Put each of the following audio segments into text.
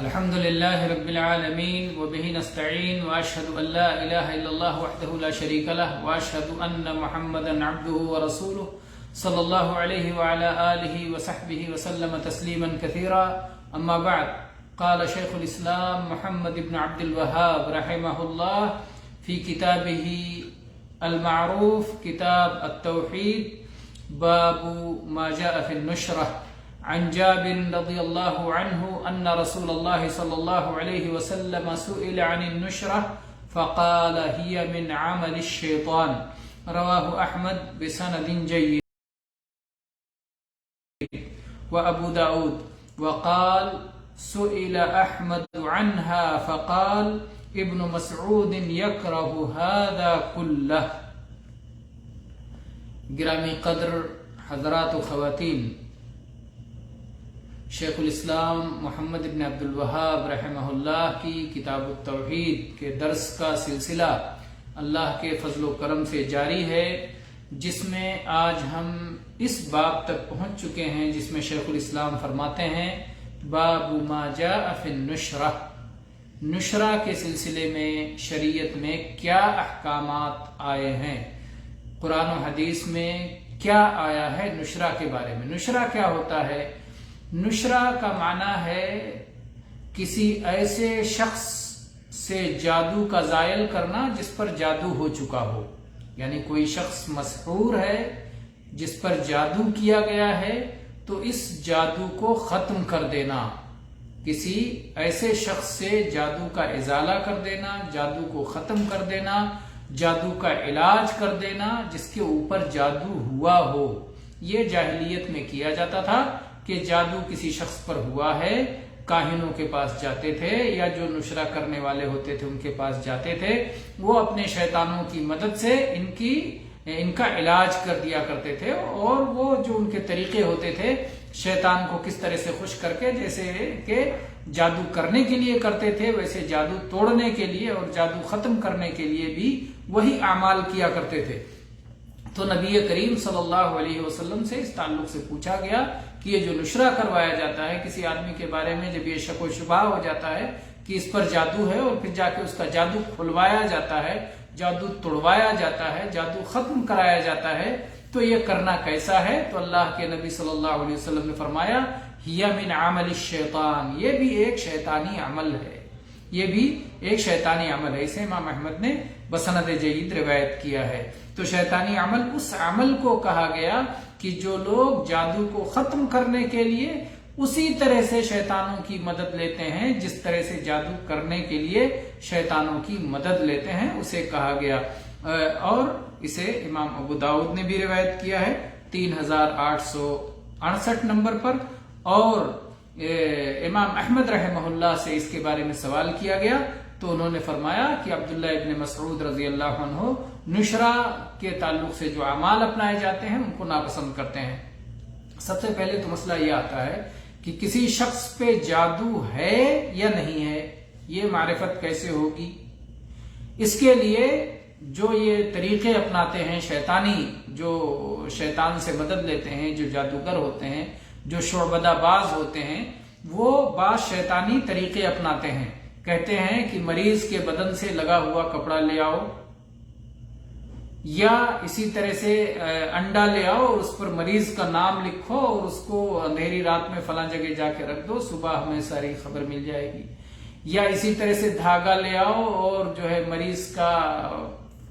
الحمد لله رب العالمين وبه نستعين وأشهد أن لا إله إلا الله وحده لا شريك له وأشهد أن محمدا عبده ورسوله صلى الله عليه وعلى آله وصحبه وسلم تسليما كثيرا. أما بعد، قال شيخ الإسلام محمد بن عبد الوهاب رحمه الله في كتابه المعروف كتاب التوحيد باب ما جاء في النشرة عن جابر رضي الله عنه أن رسول الله صلى الله عليه وسلم سئل عن النشرة فقال هي من عمل الشيطان. رواه أحمد بسند جيد وأبو داود. وقال سئل أحمد عنها فقال ابن مسعود يكره هذا كله. گرامی قدر حضرات و خواتین، شیخ الاسلام محمد بن عبد الوہاب رحمہ اللہ کی کتاب التوحید کے درس کا سلسلہ اللہ کے فضل و کرم سے جاری ہے، جس میں آج ہم اس باب تک پہنچ چکے ہیں جس میں شیخ الاسلام فرماتے ہیں باب ما جاء فی النشرہ. نشرہ کے سلسلے میں شریعت میں کیا احکامات آئے ہیں، قرآن و حدیث میں کیا آیا ہے نشرہ کے بارے میں. نشرہ کیا ہوتا ہے؟ نشرہ کا معنی ہے کسی ایسے شخص سے جادو کا زائل کرنا جس پر جادو ہو چکا ہو. یعنی کوئی شخص مسحور ہے جس پر جادو کیا گیا ہے تو اس جادو کو ختم کر دینا، کسی ایسے شخص سے جادو کا ازالہ کر دینا، جادو کو ختم کر دینا، جادو کا علاج کر دینا جس کے اوپر جادو ہوا ہو. یہ جاہلیت میں کیا جاتا تھا کہ جادو کسی شخص پر ہوا ہے، کاہنوں کے پاس جاتے تھے یا جو نشرہ کرنے والے ہوتے تھے ان کے پاس جاتے تھے، وہ اپنے شیطانوں کی مدد سے ان کا علاج کر دیا کرتے تھے، اور وہ جو ان کے طریقے ہوتے تھے شیطان کو کس طرح سے خوش کر کے، جیسے کہ جادو کرنے کے لیے کرتے تھے ویسے جادو توڑنے کے لیے اور جادو ختم کرنے کے لیے بھی وہی اعمال کیا کرتے تھے. تو نبی کریم صلی اللہ علیہ وسلم سے اس تعلق سے پوچھا گیا کہ یہ جو نشرہ کروایا جاتا ہے کسی آدمی کے بارے میں، جب یہ شک و شبہ ہو جاتا ہے کہ اس پر جادو ہے اور پھر جا کے اس کا جادو کھلوایا جاتا ہے، جادو توڑوایا جاتا ہے، جادو ختم کرایا جاتا ہے، تو یہ کرنا کیسا ہے؟ تو اللہ کے نبی صلی اللہ علیہ وسلم نے فرمایا ہی من عمل الشیطان، یہ بھی ایک شیطانی عمل ہے، یہ بھی ایک شیطانی عمل ہے. اسے امام احمد نے بسند جید روایت کیا ہے. تو شیطانی عمل اس عمل کو کہا گیا کہ جو لوگ جادو کو ختم کرنے کے لیے اسی طرح سے شیطانوں کی مدد لیتے ہیں جس طرح سے جادو کرنے کے لیے شیطانوں کی مدد لیتے ہیں، اسے کہا گیا. اور اسے امام ابو داؤد نے بھی روایت کیا ہے 3868 نمبر پر. اور امام احمد رحمہ اللہ سے اس کے بارے میں سوال کیا گیا تو انہوں نے فرمایا کہ عبداللہ ابن مسعود رضی اللہ عنہ نشرہ کے تعلق سے جو اعمال اپنائے جاتے ہیں ان کو ناپسند کرتے ہیں. سب سے پہلے تو مسئلہ یہ آتا ہے کہ کسی شخص پہ جادو ہے یا نہیں ہے، یہ معرفت کیسے ہوگی؟ اس کے لیے جو یہ طریقے اپناتے ہیں شیطانی، جو شیطان سے مدد لیتے ہیں، جو جادوگر ہوتے ہیں، جو شعبدہ باز ہوتے ہیں، وہ بعض شیطانی طریقے اپناتے ہیں. کہتے ہیں کہ مریض کے بدن سے لگا ہوا کپڑا لے آؤ، یا اسی طرح سے انڈا لے آؤ اور اس پر مریض کا نام لکھو اور اس کو اندھیری رات میں فلاں جگہ جا کے رکھ دو، صبح ہمیں ساری خبر مل جائے گی. یا اسی طرح سے دھاگا لے آؤ اور جو ہے مریض کا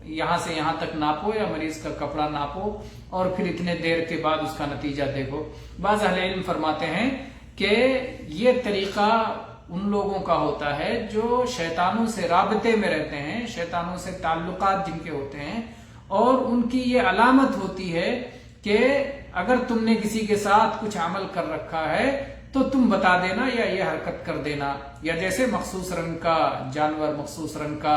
یہاں سے یہاں تک ناپو یا مریض کا کپڑا ناپو اور پھر اتنے دیر کے بعد اس کا نتیجہ دیکھو. بعض اہل علم فرماتے ہیں کہ یہ طریقہ ان لوگوں کا ہوتا ہے جو شیطانوں سے رابطے میں رہتے ہیں، شیطانوں سے تعلقات جن کے ہوتے ہیں، اور ان کی یہ علامت ہوتی ہے کہ اگر تم نے کسی کے ساتھ کچھ عمل کر رکھا ہے تو تم بتا دینا یا یہ حرکت کر دینا. یا جیسے مخصوص رنگ کا جانور، مخصوص رنگ کا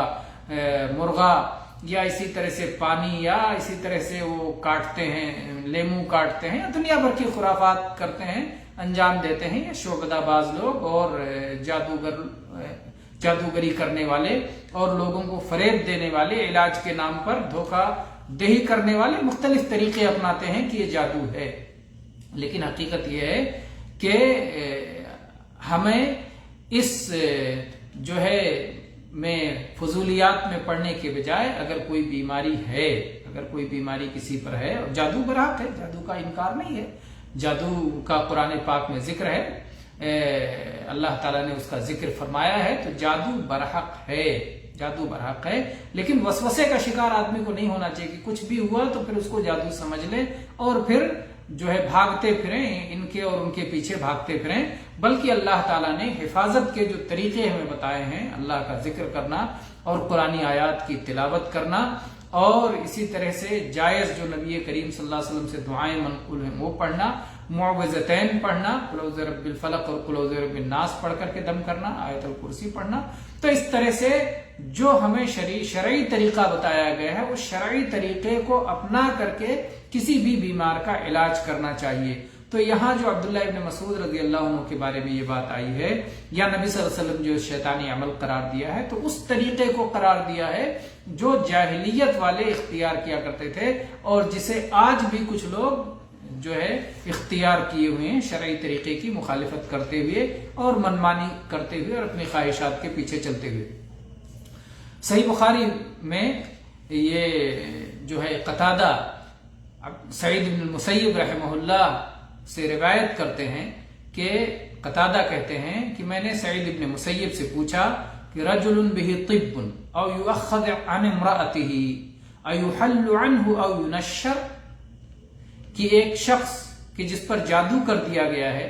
مرغا، یا اسی طرح سے پانی، یا اسی طرح سے وہ کاٹتے ہیں، لیمو کاٹتے ہیں، یا دنیا بھر کی خرافات کرتے ہیں، انجام دیتے ہیں یہ شعبدہ باز لوگ اور جادوگری کرنے والے اور لوگوں کو فریب دینے والے، علاج کے نام پر دھوکہ دہی کرنے والے مختلف طریقے اپناتے ہیں کہ یہ جادو ہے. لیکن حقیقت یہ ہے کہ ہمیں اس جو ہے میں فضولیات میں پڑھنے کے بجائے اگر کوئی بیماری ہے، اگر کوئی بیماری کسی پر ہے، اور جادو برحق ہے، جادو کا انکار نہیں ہے، جادو کا قرآن پاک میں ذکر ہے، اللہ تعالیٰ نے اس کا ذکر فرمایا ہے، تو جادو برحق ہے، جادو برحق ہے، لیکن وسوسے کا شکار آدمی کو نہیں ہونا چاہیے کہ کچھ بھی ہوا تو پھر اس کو جادو سمجھ لے اور پھر جو ہے بھاگتے پھریں، ان کے اور ان کے پیچھے بھاگتے پھریں، بلکہ اللہ تعالیٰ نے حفاظت کے جو طریقے ہمیں بتائے ہیں، اللہ کا ذکر کرنا اور قرآنی آیات کی تلاوت کرنا، اور اسی طرح سے جائز جو نبی کریم صلی اللہ علیہ وسلم سے دعائیں منقول ہیں وہ پڑھنا، معوذتین پڑھنا، قل اعوذ برب الفلق اور قل اعوذ برب الناس پڑھ کر کے دم کرنا، آیت الکرسی پڑھنا. تو اس طرح سے جو ہمیں شرعی طریقہ بتایا گیا ہے اس شرعی طریقے کو اپنا کر کے کسی بھی بیمار کا علاج کرنا چاہیے. تو یہاں جو عبداللہ ابن مسعود رضی اللہ عنہ کے بارے میں یہ بات آئی ہے، یا نبی صلی اللہ علیہ وسلم جو شیطانی عمل قرار دیا ہے، تو اس طریقے کو قرار دیا ہے جو جاہلیت والے اختیار کیا کرتے تھے اور جسے آج بھی کچھ لوگ جو ہے اختیار کیے ہوئے ہیں، شرعی طریقے کی مخالفت کرتے ہوئے اور منمانی کرتے ہوئے اور اپنی خواہشات کے پیچھے چلتے ہوئے. صحیح بخاری میں یہ جو ہے قتادہ سعید بن المسیب رحمہ اللہ سے روایت کرتے ہیں کہ قتادہ کہتے ہیں کہ میں نے سعید بن مسیب سے پوچھا کہ رجل به طب او یؤخذ عن امرأته ایحل عنه او ينشر، کہ ایک شخص کہ جس پر جادو کر دیا گیا ہے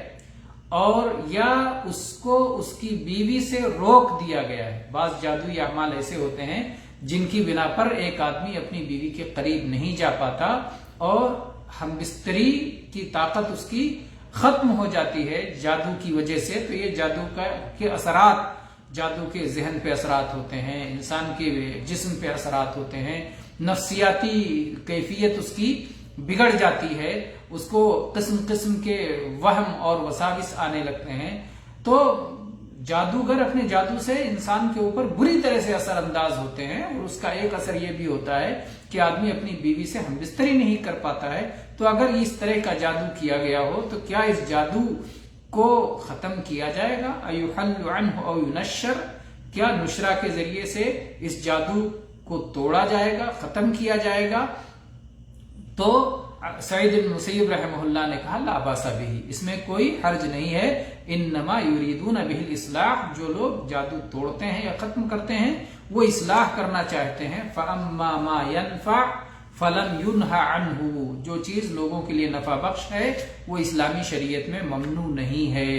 اور یا اس کو اس کی بیوی سے روک دیا گیا ہے. بعض جادوئی اعمال ایسے ہوتے ہیں جن کی بنا پر ایک آدمی اپنی بیوی کے قریب نہیں جا پاتا اور ہم بستری کی طاقت اس کی ختم ہو جاتی ہے جادو کی وجہ سے. تو یہ جادو کے اثرات، جادو کے ذہن پہ اثرات ہوتے ہیں، انسان کے جسم پہ اثرات ہوتے ہیں، نفسیاتی کیفیت اس کی بگڑ جاتی ہے، اس کو قسم قسم کے وہم اور وساوس آنے لگتے ہیں. تو جادوگر اپنے جادو سے انسان کے اوپر بری طرح سے اثر انداز ہوتے ہیں، اور اس کا ایک اثر یہ بھی ہوتا ہے کہ آدمی اپنی بیوی سے ہم بستری نہیں کر پاتا ہے. تو اگر اس طرح کا جادو کیا گیا ہو تو کیا اس جادو کو ختم کیا جائے گا؟ ایحل عنہ او ینشر، کیا نشرہ کے ذریعے سے اس جادو کو توڑا جائے گا، ختم کیا جائے گا؟ تو سعید بن مسیب رحمہ اللہ نے کہا لا باس بہ، اس میں کوئی حرج نہیں ہے. انما یریدون بہ الاصلاح، جو لوگ جادو توڑتے ہیں یا ختم کرتے ہیں وہ اصلاح کرنا چاہتے ہیں. فاما ما ينفع فلم ينهى عنه، جو چیز لوگوں کے لیے نفع بخش ہے وہ اسلامی شریعت میں ممنوع نہیں ہے.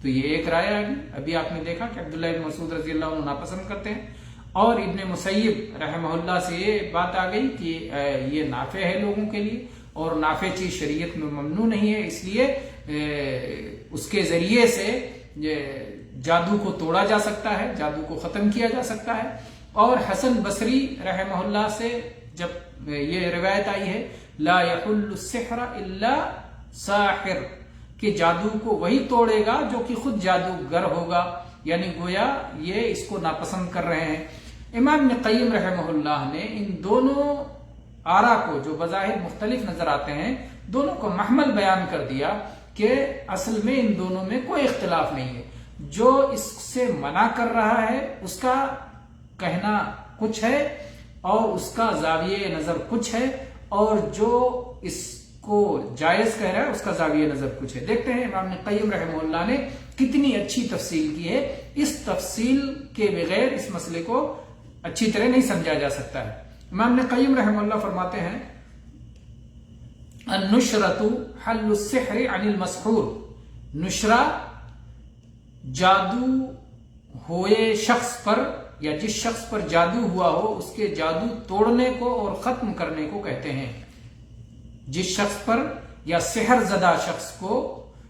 تو یہ ایک رائے ہے. ابھی آپ نے دیکھا کہ عبداللہ بن مسعود رضی اللہ عنہ ناپسند کرتے ہیں، اور ابن مسیب رحمہ اللہ سے یہ بات آ گئی کہ یہ نافع ہے لوگوں کے لیے اور نافع چیز شریعت میں ممنوع نہیں ہے، اس لیے اس کے ذریعے سے جادو کو توڑا جا سکتا ہے، جادو کو ختم کیا جا سکتا ہے. اور حسن بصری رحمہ اللہ سے جب یہ روایت آئی ہے لا يحل السحر الا ساحر، کہ جادو کو وہی توڑے گا جو کہ خود جادوگر ہوگا، یعنی گویا یہ اس کو ناپسند کر رہے ہیں. امام ابن قیم رحمہ اللہ نے ان دونوں آرا کو جو بظاہر مختلف نظر آتے ہیں دونوں کو محمل بیان کر دیا کہ اصل میں ان دونوں میں کوئی اختلاف نہیں ہے. جو اس سے منع کر رہا ہے اس کا کہنا کچھ ہے اور اس کا زاویہ نظر کچھ ہے، اور جو اس کو جائز کہہ رہا ہے اس کا زاویہ نظر کچھ ہے. دیکھتے ہیں امام ابن قیم رحمہ اللہ نے کتنی اچھی تفصیل کی ہے. اس تفصیل کے بغیر اس مسئلے کو اچھی طرح نہیں سمجھا جا سکتا ہے. امام ابن قیم رحمہ اللہ فرماتے ہیں النشرۃ حل السحر عن المسحور، نشرہ جادو ہوئے شخص پر یا جس شخص پر جادو ہوا ہو اس کے جادو توڑنے کو اور ختم کرنے کو کہتے ہیں. جس شخص پر یا سحر زدہ شخص کو،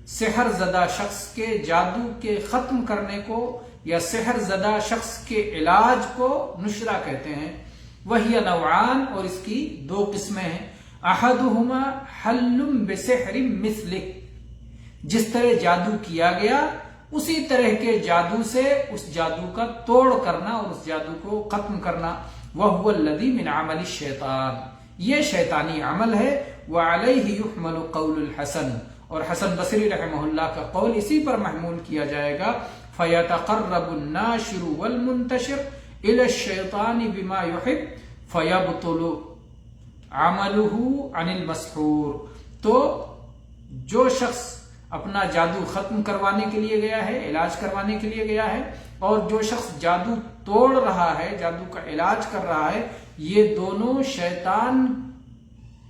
سحر زدہ شخص کے جادو کے ختم کرنے کو یا سحر زدہ شخص کے علاج کو نشرہ کہتے ہیں. وہی نوعان، اور اس کی دو قسمیں ہیں. احدہما حل بسحر مثلک، جس طرح جادو کیا گیا اسی طرح کے جادو سے اس جادو کا توڑ کرنا اور اس جادو کو ختم کرنا. وَهُوَ الَّذِي مِنْ عَمَلِ الشَّيْطَانِ، یہ شیطانی عمل ہے. وعلیہ یحمل قول الحسن، اور حسن بصری رحمہ اللہ کا قول اسی پر محمول کیا جائے گا. فیتقرب الناشر والمنتشر الی الشیطان بما یحب فیبطل عملہ عن المسحور. تو جو شخص اپنا جادو ختم کروانے کے لیے گیا ہے، علاج کروانے کے لیے گیا ہے، اور جو شخص جادو توڑ رہا ہے، جادو کا علاج کر رہا ہے، یہ دونوں شیطان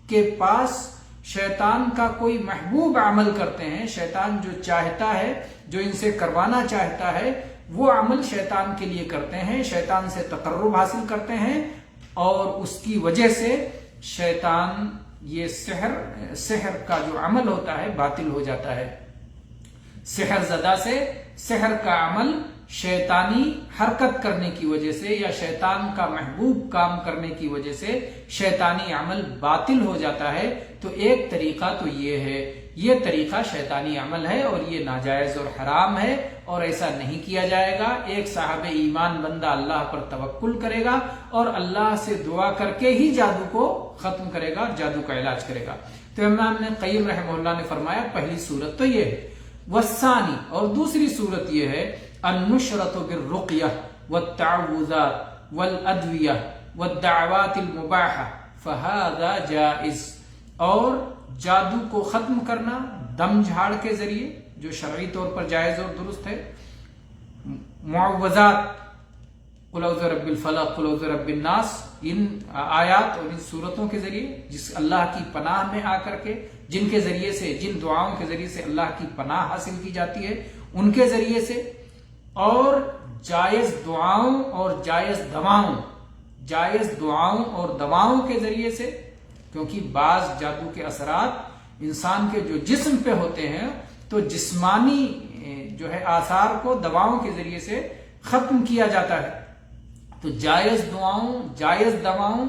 کے پاس شیطان کا کوئی محبوب عمل کرتے ہیں. شیطان جو چاہتا ہے، جو ان سے کروانا چاہتا ہے، وہ عمل شیطان کے لیے کرتے ہیں، شیطان سے تقرب حاصل کرتے ہیں، اور اس کی وجہ سے شیطان یہ سحر کا جو عمل ہوتا ہے باطل ہو جاتا ہے. سحر زدہ سے سحر کا عمل شیطانی حرکت کرنے کی وجہ سے یا شیطان کا محبوب کام کرنے کی وجہ سے شیطانی عمل باطل ہو جاتا ہے. تو ایک طریقہ تو یہ ہے، یہ طریقہ شیطانی عمل ہے اور یہ ناجائز اور حرام ہے، اور ایسا نہیں کیا جائے گا. ایک صاحب ایمان بندہ اللہ پر توکل کرے گا اور اللہ سے دعا کر کے ہی جادو کو ختم کرے گا، جادو کا علاج کرے گا. تو امام ابن قیم رحمہ اللہ نے فرمایا پہلی صورت تو یہ ہے. والثانی، اور دوسری صورت یہ ہے، النشرۃ بالرقیہ والتعوذات والادویہ والدعوات المباحہ فہذا جائز. اور جادو کو ختم کرنا دم جھاڑ کے ذریعے جو شرعی طور پر جائز اور درست ہے، معوذات قل اعوذ برب الفلق قل اعوذ برب الناس، ان آیات اور ان صورتوں کے ذریعے جس اللہ کی پناہ میں آ کر کے جن کے ذریعے سے، جن دعاؤں کے ذریعے سے اللہ کی پناہ حاصل کی جاتی ہے، ان کے ذریعے سے، اور جائز دعاؤں اور جائز دعاؤں اور دواؤں کے ذریعے سے. کیونکہ بعض جادو کے اثرات انسان کے جو جسم پہ ہوتے ہیں تو جسمانی جو ہے آثار کو دواؤں کے ذریعے سے ختم کیا جاتا ہے. تو جائز دعاؤں، جائز دواؤں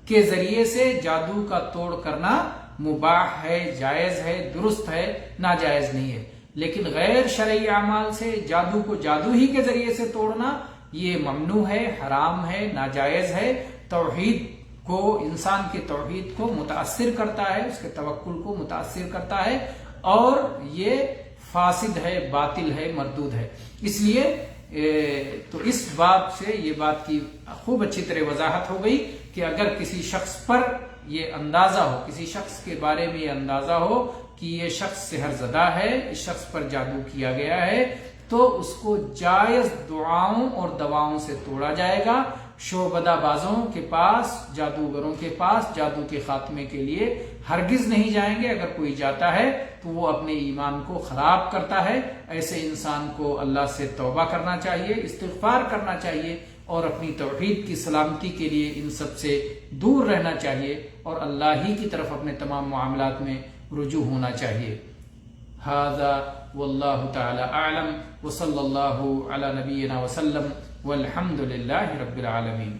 کے ذریعے سے جادو کا توڑ کرنا مباح ہے، جائز ہے، درست ہے، ناجائز نہیں ہے. لیکن غیر شرعی اعمال سے جادو کو جادو ہی کے ذریعے سے توڑنا یہ ممنوع ہے، حرام ہے، ناجائز ہے. توحید کو، انسان کے توحید کو متاثر کرتا ہے، اس کے توکل کو متاثر کرتا ہے، اور یہ فاسد ہے، باطل ہے، مردود ہے. اس لیے تو اس باب سے یہ بات کی خوب اچھی طرح وضاحت ہو گئی کہ اگر کسی شخص پر یہ اندازہ ہو، کسی شخص کے بارے میں یہ اندازہ ہو کہ یہ شخص سحر زدہ ہے، اس شخص پر جادو کیا گیا ہے، تو اس کو جائز دعاؤں اور دواؤں سے توڑا جائے گا. شعبدہ بازوں کے پاس، جادوگروں کے پاس جادو کے خاتمے کے لیے ہرگز نہیں جائیں گے. اگر کوئی جاتا ہے تو وہ اپنے ایمان کو خراب کرتا ہے. ایسے انسان کو اللہ سے توبہ کرنا چاہیے، استغفار کرنا چاہیے، اور اپنی توحید کی سلامتی کے لیے ان سب سے دور رہنا چاہیے، اور اللہ ہی کی طرف اپنے تمام معاملات میں رجوع ہونا چاہیے. ھذا واللہ تعالی اعلم وصلی اللہ علی نبینا وسلم والحمد للہ رب العالمین.